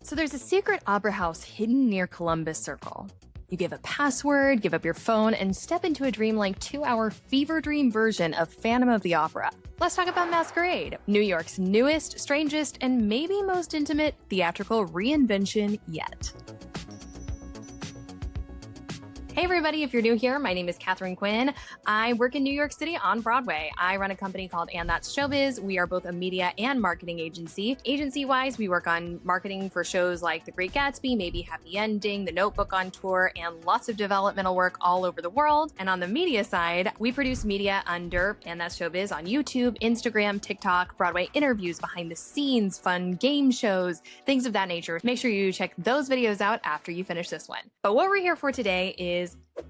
So there's a secret opera house hidden near Columbus Circle. You give a password, give up your phone, and step into a dreamlike 2-hour fever dream version of Phantom of the Opera. Let's talk about Masquerade, New York's newest, strangest, and maybe most intimate theatrical reinvention yet. Hey everybody, if you're new here, my name is Catherine Quinn. I work in New York City on Broadway. I run a company called And That's Showbiz. We are both a media and marketing agency. Agency-wise, we work on marketing for shows like The Great Gatsby, Maybe Happy Ending, The Notebook on tour, and lots of developmental work all over the world. And on the media side, we produce media under And That's Showbiz on YouTube, Instagram, TikTok, Broadway interviews, behind the scenes, fun game shows, things of that nature. Make sure you check those videos out after you finish this one. But what we're here for today is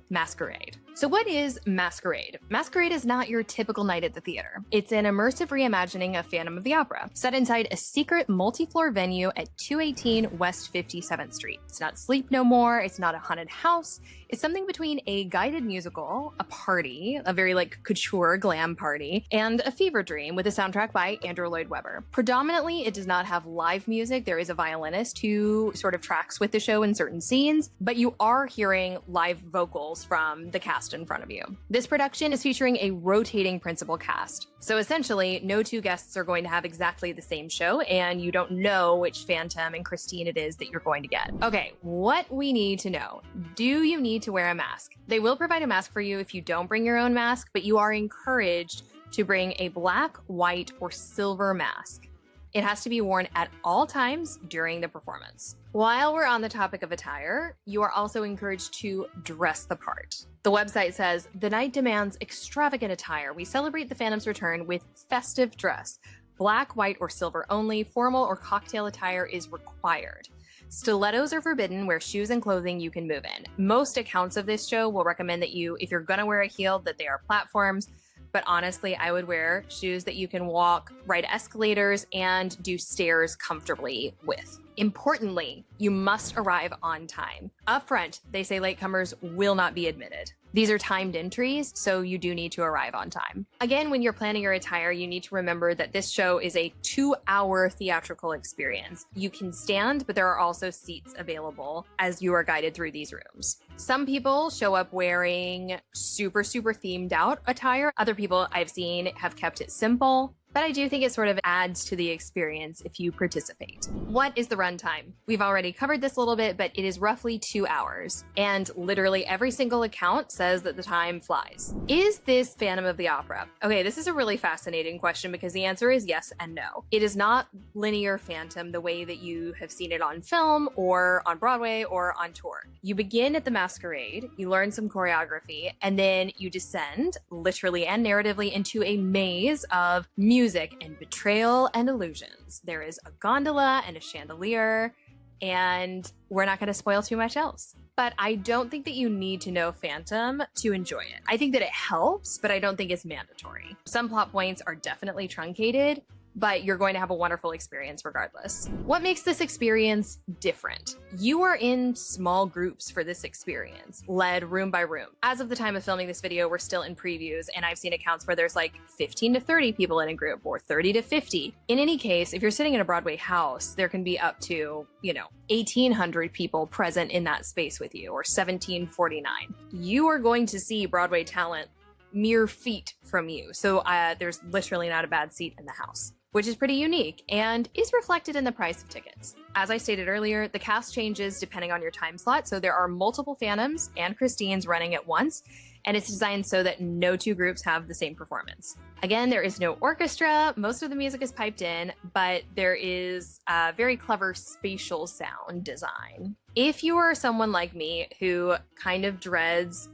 Masquerade. So what is Masquerade? Masquerade is not your typical night at the theater. It's an immersive reimagining of Phantom of the Opera, set inside a secret multi-floor venue at 218 West 57th Street. It's not Sleep No More, it's not a haunted house. It's something between a guided musical, a party, a very couture glam party, and a fever dream with a soundtrack by Andrew Lloyd Webber. Predominantly, it does not have live music. There is a violinist who sort of tracks with the show in certain scenes, but you are hearing live vocals from the cast in front of you. This production is featuring a rotating principal cast. So essentially, no two guests are going to have exactly the same show, and you don't know which Phantom and Christine it is that you're going to get. Okay, what we need to know. Do you need to wear a mask? They will provide a mask for you if you don't bring your own mask, but you are encouraged to bring a black, white, or silver mask. It has to be worn at all times during the performance. While we're on the topic of attire, you are also encouraged to dress the part. The website says, "The night demands extravagant attire. We celebrate the Phantom's return with festive dress. Black, white, or silver only. Formal or cocktail attire is required. Stilettos are forbidden. Wear shoes and clothing you can move in." Most accounts of this show will recommend that you, if you're gonna wear a heel, that they are platforms. But honestly, I would wear shoes that you can walk, ride escalators, and do stairs comfortably with. Importantly, you must arrive on time. Up front, they say latecomers will not be admitted. These are timed entries, so you do need to arrive on time. Again, when you're planning your attire, you need to remember that this show is a 2-hour theatrical experience. You can stand, but there are also seats available as you are guided through these rooms. Some people show up wearing super themed out attire. Other people I've seen have kept it simple. But I do think it sort of adds to the experience if you participate. What is the runtime? We've already covered this a little bit, but it is roughly 2 hours. And literally every single account says that the time flies. Is this Phantom of the Opera? Okay, this is a really fascinating question because the answer is yes and no. It is not linear Phantom the way that you have seen it on film or on Broadway or on tour. You begin at the Masquerade, you learn some choreography, and then you descend, literally and narratively, into a maze of music and betrayal and illusions. There is a gondola and a chandelier, and we're not going to spoil too much else. But I don't think that you need to know Phantom to enjoy it. I think that it helps, but I don't think it's mandatory. Some plot points are definitely truncated, but you're going to have a wonderful experience regardless. What makes this experience different? You are in small groups for this experience, led room by room. As of the time of filming this video, we're still in previews, and I've seen accounts where there's 15 to 30 people in a group, or 30 to 50. In any case, if you're sitting in a Broadway house, there can be up to, 1,800 people present in that space with you, or 1,749. You are going to see Broadway talent mere feet from you. So there's literally not a bad seat in the house, which is pretty unique and is reflected in the price of tickets. As I stated earlier, the cast changes depending on your time slot, so there are multiple Phantoms and Christines running at once, and it's designed so that no two groups have the same performance. Again, there is no orchestra, most of the music is piped in, but there is a very clever spatial sound design. If you are someone like me who kind of dreads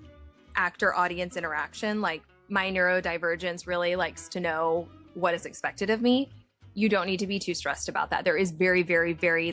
actor-audience interaction, my neurodivergence really likes to know what is expected of me, you don't need to be too stressed about that. There is very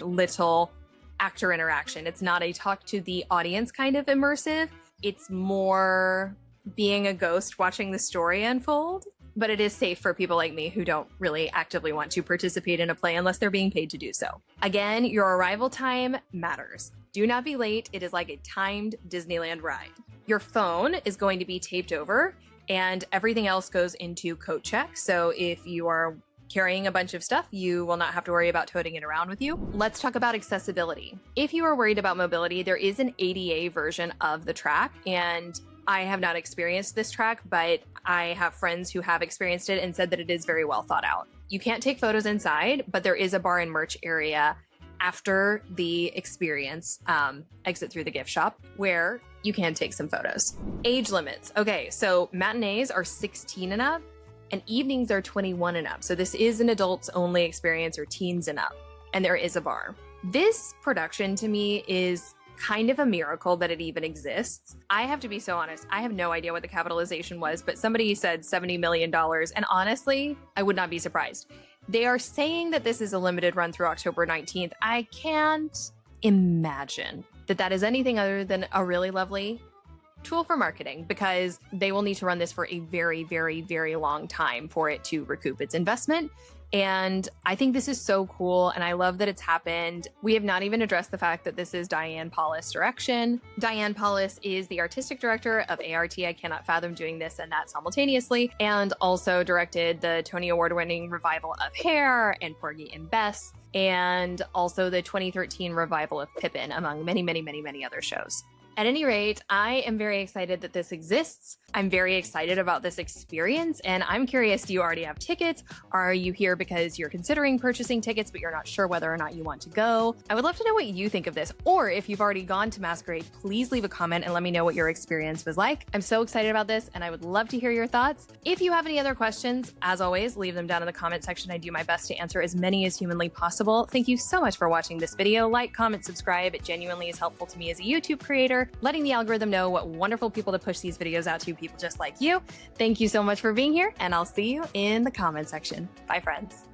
little actor interaction. It's not a talk to the audience kind of immersive. It's more being a ghost watching the story unfold, but it is safe for people like me who don't really actively want to participate in a play unless they're being paid to do so. Again, your arrival time matters. Do not be late. It is like a timed Disneyland ride. Your phone is going to be taped over and everything else goes into coat check. So if you are carrying a bunch of stuff. You will not have to worry about toting it around with you. Let's talk about accessibility. If you are worried about mobility, there is an ADA version of the track, and I have not experienced this track, but I have friends who have experienced it and said that it is very well thought out. You can't take photos inside, but there is a bar and merch area after the experience, exit through the gift shop, where you can take some photos. Age limits. Okay, so matinees are 16 and up, and evenings are 21 and up. So this is an adults only experience, or teens and up, and there is a bar. This production to me is kind of a miracle that it even exists. I have to be so honest, I have no idea what the capitalization was, but somebody said $70 million, and honestly, I would not be surprised. They are saying that this is a limited run through October 19th. I can't imagine that that is anything other than a really lovely tool for marketing, because they will need to run this for a very, very, very long time for it to recoup its investment. And I think this is so cool, and I love that it's happened. We have not even addressed the fact that this is Diane Paulus' direction. Diane Paulus is the artistic director of ART. I cannot fathom doing this and that simultaneously, and also directed the Tony Award-winning revival of Hair and Porgy and Bess, and also the 2013 revival of Pippin, among many, many, many, many other shows. At any rate, I am very excited that this exists. I'm very excited about this experience, and I'm curious, do you already have tickets? Are you here because you're considering purchasing tickets, but you're not sure whether or not you want to go? I would love to know what you think of this, or if you've already gone to Masquerade, please leave a comment and let me know what your experience was like. I'm so excited about this, and I would love to hear your thoughts. If you have any other questions, as always, leave them down in the comment section. I do my best to answer as many as humanly possible. Thank you so much for watching this video. Like, comment, subscribe. It genuinely is helpful to me as a YouTube creator, letting the algorithm know what wonderful people to push these videos out to, people just like you. Thank you so much for being here, and I'll see you in the comment section. Bye, friends.